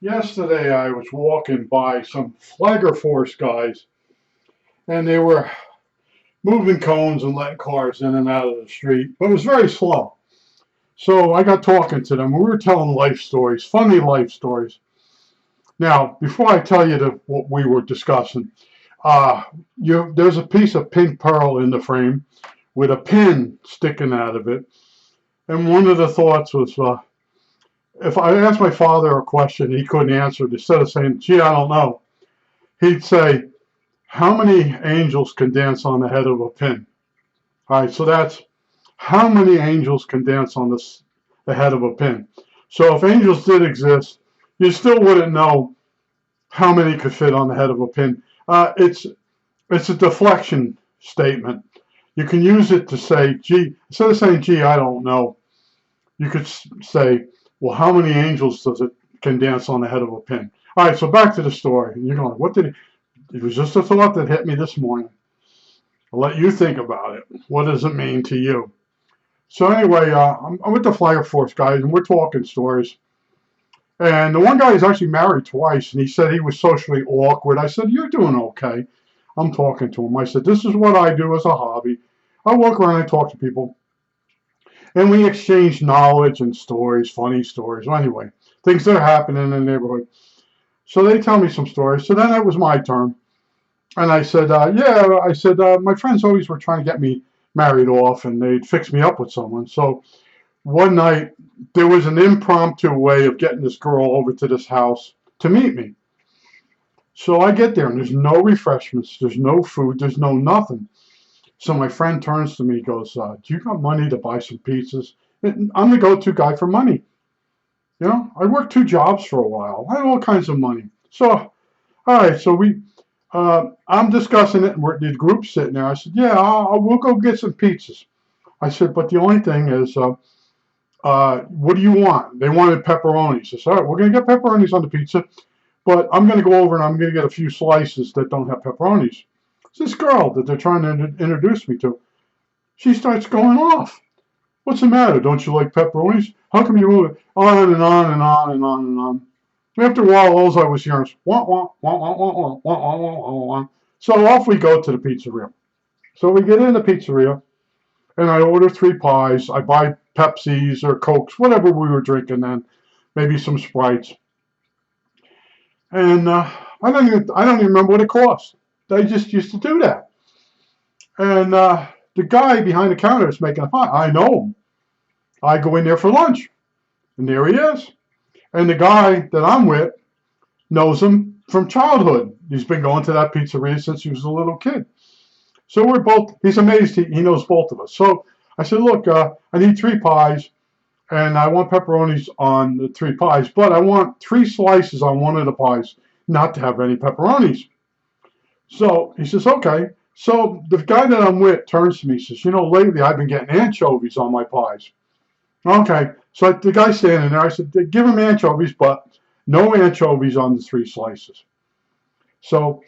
Yesterday I was walking by some Flagger Force guys, and they were moving cones and letting cars in and out of the street, but it was very slow. So I got talking to them, and we were telling life stories, funny life stories. Now, before I tell you what we were discussing, uh, there's a piece of pink pearl in the frame with a pin sticking out of it, and one of the thoughts was, if I asked my father a question he couldn't answer, instead of saying, "Gee, I don't know," he'd say, how many angels can dance on the head of a pin? All right, so that's how many angels can dance on the head of a pin. So if angels did exist, you still wouldn't know how many could fit on the head of a pin. It's a deflection statement. You can use it to say, gee, instead of saying, gee, I don't know, you could say, well, how many angels does it can dance on the head of a pin? All right, so back to the story. And you're going, what did it was just a thought that hit me this morning. I'll let you think about it. What does it mean to you? So anyway, I'm with the Flagger Force guys, and we're talking stories. And the one guy is actually married twice, and he said he was socially awkward. I said, you're doing okay. I'm talking to him. I said, this is what I do as a hobby. I walk around and talk to people. And we exchange knowledge and stories, funny stories. Well, anyway, things that are happening in the neighborhood. So they tell me some stories. So then it was my turn. And I said, my friends always were trying to get me married off, and they'd fix me up with someone. So one night, there was an impromptu way of getting this girl over to this house to meet me. So I get there, and there's no refreshments, there's no food, there's no nothing. So my friend turns to me and goes, do you got money to buy some pizzas? And I'm the go-to guy for money. You know, I worked 2 jobs for a while. I had all kinds of money. So, all right, so I'm discussing it, and the group's sitting there. I said, yeah, we'll go get some pizzas. I said, but the only thing is, what do you want? They wanted pepperonis. I said, all right, we're going to get pepperonis on the pizza, but I'm going to go over and I'm going to get a few slices that don't have pepperonis. It's this girl that they're trying to introduce me to. She starts going off. What's the matter? Don't you like pepperonis? How come you move it on and on and on and on and on? After a while, all I was hearing was wah, wah, wah, wah, wah, wah, wah, wah, wah, wah. So off we go to the pizzeria. So we get in the pizzeria, and I order 3 pies. I buy Pepsis or Cokes, whatever we were drinking then, maybe some Sprites. And I don't even remember what it cost. They just used to do that. And the guy behind the counter is making a pie. I know him. I go in there for lunch, and there he is. And the guy that I'm with knows him from childhood. He's been going to that pizzeria since he was a little kid. So he's amazed he knows both of us. So I said, look, I need 3 pies, and I want pepperonis on the 3 pies, but I want 3 slices on one of the pies, not to have any pepperonis. So he says, okay. So the guy that I'm with turns to me and says, lately I've been getting anchovies on my pies. Okay. So the guy's standing there. I said, give him anchovies, but no anchovies on the 3 slices. So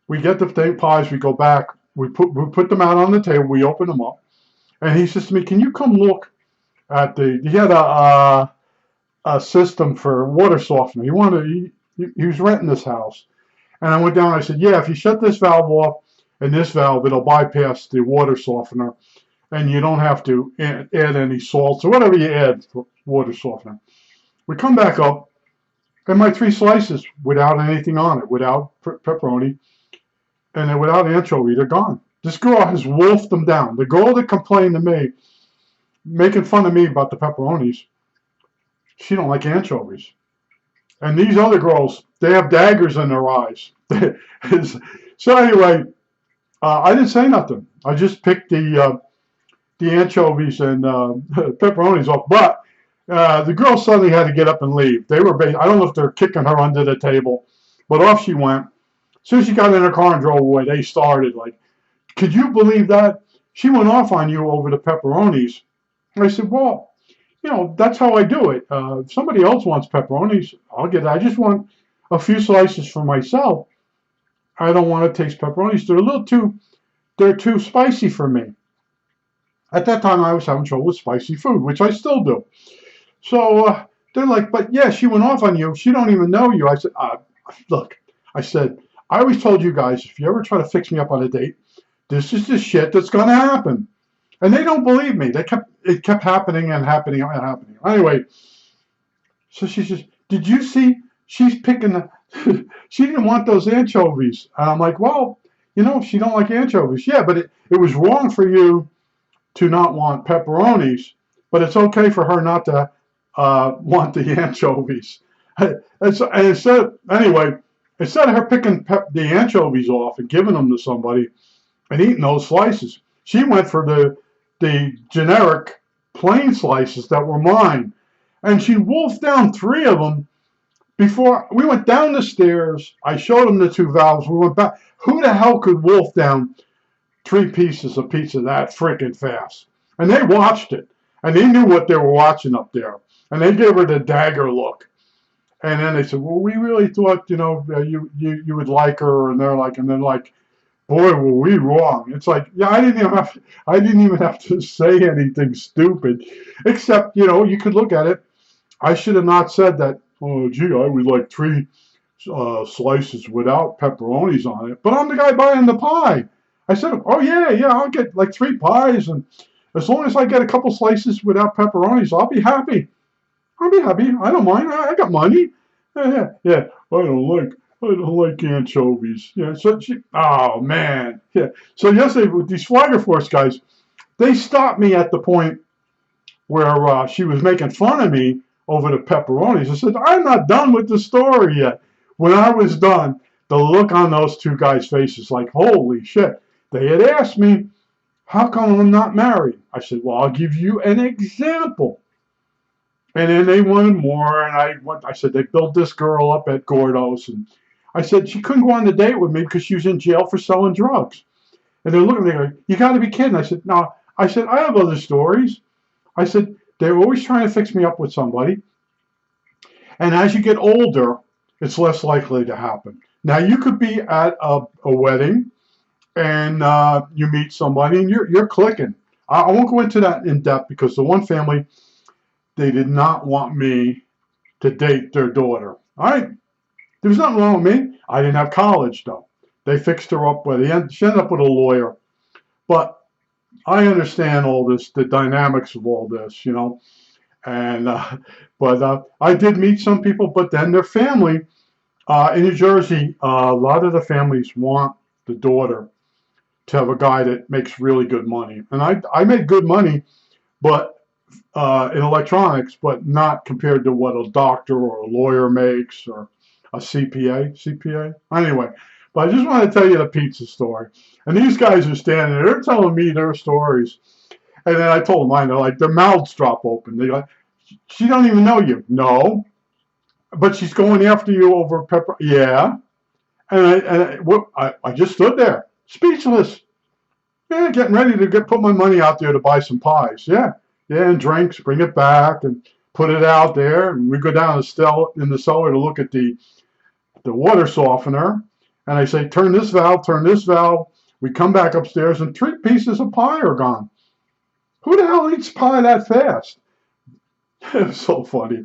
we get the pies, we go back, we put them out on the table, we open them up, and he says to me, can you come look at he had a system for water softener. He was renting this house. And I went down and I said, yeah, if you shut this valve off and this valve, it'll bypass the water softener, and you don't have to add any salts or whatever you add for water softener. We come back up, and my 3 slices without anything on it, without pepperoni, and then without anchovy, they're gone. This girl has wolfed them down. The girl that complained to me, making fun of me about the pepperonis, she don't like anchovies. And these other girls, they have daggers in their eyes. So anyway, I didn't say nothing. I just picked the anchovies and pepperonis off. But the girl suddenly had to get up and leave. I don't know if they're kicking her under the table, but off she went. As soon as she got in her car and drove away, they started like, could you believe that? She went off on you over the pepperonis. And I said, well, that's how I do it. If somebody else wants pepperonis, I'll get it. I just want a few slices for myself. I don't want to taste pepperonis. They're too spicy for me. At that time, I was having trouble with spicy food, which I still do. So They're like, but yeah, she went off on you. She don't even know you. I said, look, I said, I always told you guys, if you ever try to fix me up on a date, this is the shit that's going to happen. And they don't believe me. It kept happening and happening and happening. Anyway, so she says, did you see, she's picking, she didn't want those anchovies. And I'm like, well, you know, if she don't like anchovies, yeah, but it was wrong for you to not want pepperonis, but it's okay for her not to want the anchovies. And instead of her picking the anchovies off and giving them to somebody and eating those slices, she went for the generic plain slices that were mine. And she wolfed down 3 of them before we went down the stairs. I showed them the 2 valves. We went back. Who the hell could wolf down 3 pieces of pizza that freaking fast? And they watched it. And they knew what they were watching up there. And they gave her the dagger look. And then they said, well, we really thought, you know, you would like her. And they're like, boy, were we wrong. It's like, yeah, I didn't even have to say anything stupid, except, you know, you could look at it. I should have not said that. Oh, gee, I would like 3 slices without pepperonis on it. But I'm the guy buying the pie. I said, oh yeah, I'll get like 3 pies, and as long as I get a couple slices without pepperonis, I'll be happy. I don't mind. I got money. Yeah. I don't like anchovies. Yeah. So oh man. Yeah. So yesterday with these Flagger Force guys, they stopped me at the point where she was making fun of me over the pepperonis. I said, I'm not done with the story yet. When I was done, the look on those 2 guys' faces, like, holy shit. They had asked me, how come I'm not married? I said, well, I'll give you an example. And then they wanted more, and I said, they built this girl up at Gordo's, and I said, she couldn't go on the date with me because she was in jail for selling drugs. And they're looking at me like, you got to be kidding. I said, no. I said, I have other stories. I said, they're always trying to fix me up with somebody. And as you get older, it's less likely to happen. Now, you could be at a wedding, and you meet somebody, and you're clicking. I won't go into that in depth because the one family, they did not want me to date their daughter. All right. There was nothing wrong with me. I didn't have college, though. They fixed her up with, she ended up with a lawyer. But I understand all this, the dynamics of all this, you know. And, but I did meet some people, but then their family, in New Jersey, a lot of the families want the daughter to have a guy that makes really good money. And I made good money, but in electronics, but not compared to what a doctor or a lawyer makes or a CPA. Anyway, but I just want to tell you the pizza story. And these guys are standing there, they're telling me their stories. And then I told them mine, they're like, their mouths drop open. They're like, she don't even know you. No. But she's going after you over pepper. Yeah. And I just stood there, speechless. Yeah, getting ready to put my money out there to buy some pies. Yeah, and drinks, bring it back and put it out there. And we go down in the cellar to look at the water softener. And I say, turn this valve, turn this valve. We come back upstairs and 3 pieces of pie are gone. Who the hell eats pie that fast? It was so funny.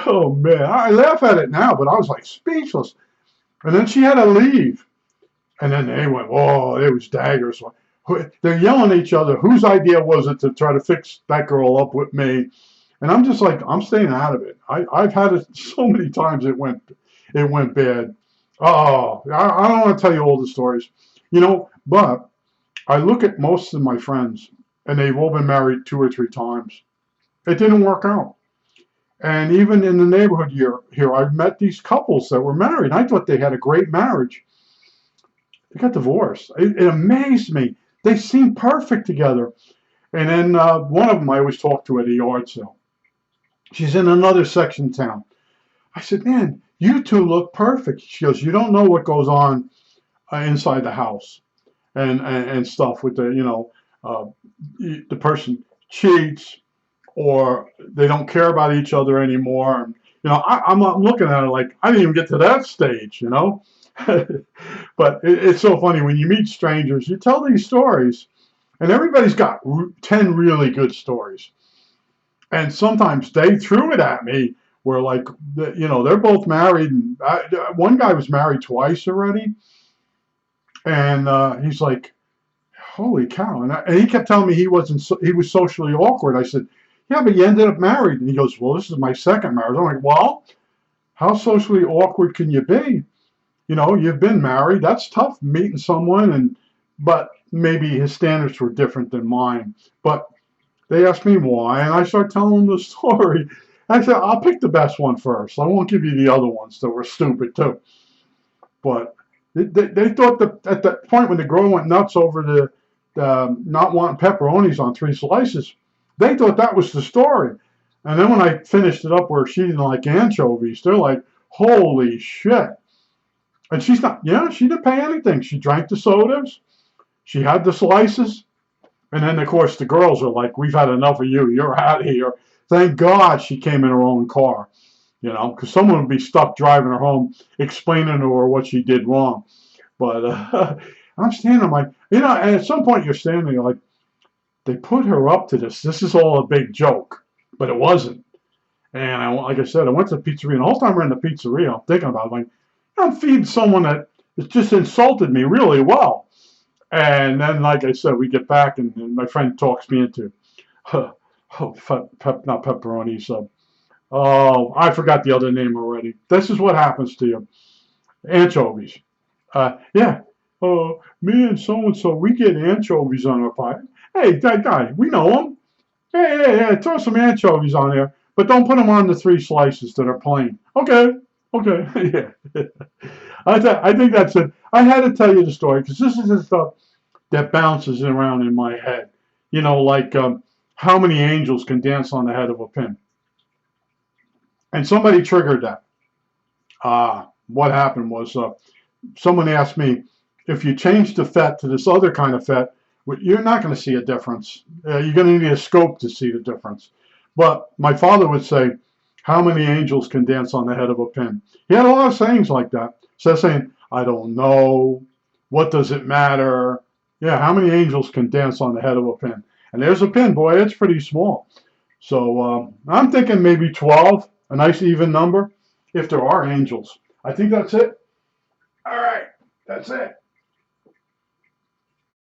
Oh, man. I laugh at it now, but I was like speechless. And then she had to leave. And then they went, oh, it was daggers. They're yelling at each other. Whose idea was it to try to fix that girl up with me? And I'm just like, I'm staying out of it. I've had it so many times it went bad. Oh, I don't want to tell you all the stories. You know, but I look at most of my friends, and they've all been married 2 or 3 times. It didn't work out. And even in the neighborhood here, I've met these couples that were married. I thought they had a great marriage. They got divorced. It amazed me. They seemed perfect together. And then one of them I always talk to at a yard sale. She's in another section of town. I said, man, you 2 look perfect. She goes, you don't know what goes on inside the house and stuff with the, you know, the person cheats or they don't care about each other anymore. And, you know, I'm looking at it like, I didn't even get to that stage, you know. But it's so funny when you meet strangers, you tell these stories, and everybody's got 10 really good stories. And sometimes they threw it at me where like, they're both married. And one guy was married twice already. And he's like, holy cow. And he kept telling me he was socially awkward. I said, yeah, but you ended up married. And he goes, well, this is my second marriage. I'm like, well, how socially awkward can you be? You've been married. That's tough meeting someone, but maybe his standards were different than mine. But they asked me why, and I started telling them the story. I said, I'll pick the best one first. I won't give you the other ones that were stupid too. But they thought that at that point when the girl went nuts over the not wanting pepperonis on 3 slices, they thought that was the story. And then when I finished it up where she didn't like anchovies, they're like, holy shit. And she didn't pay anything. She drank the sodas. She had the slices. And then, of course, the girls are like, we've had enough of you. You're out of here. Thank God she came in her own car, because someone would be stuck driving her home, explaining to her what she did wrong. But I'm standing like, and at some point you're standing like, they put her up to this. This is all a big joke. But it wasn't. And like I said, I went to the pizzeria. And the whole time we're in the pizzeria, I'm thinking about it, like, I'm feeding someone that just insulted me really well. And then, like I said, we get back, and my friend talks me into, not pepperoni. So, oh, I forgot the other name already. This is what happens to you. Anchovies. Yeah. Oh, me and so-and-so, we get anchovies on our pie. Hey, that guy, we know him. Hey, throw some anchovies on there, but don't put them on the 3 slices that are plain. Okay. Yeah. I think that's it. I had to tell you the story because this is the stuff that bounces around in my head. Like how many angels can dance on the head of a pin? And somebody triggered that. What happened was someone asked me, if you change the FET to this other kind of FET, you're not going to see a difference. You're going to need a scope to see the difference. But my father would say, how many angels can dance on the head of a pin? He had a lot of sayings like that. So saying, I don't know. What does it matter? Yeah, how many angels can dance on the head of a pin? And there's a pin, boy, it's pretty small. So I'm thinking maybe 12, a nice even number, if there are angels. I think that's it. All right, that's it.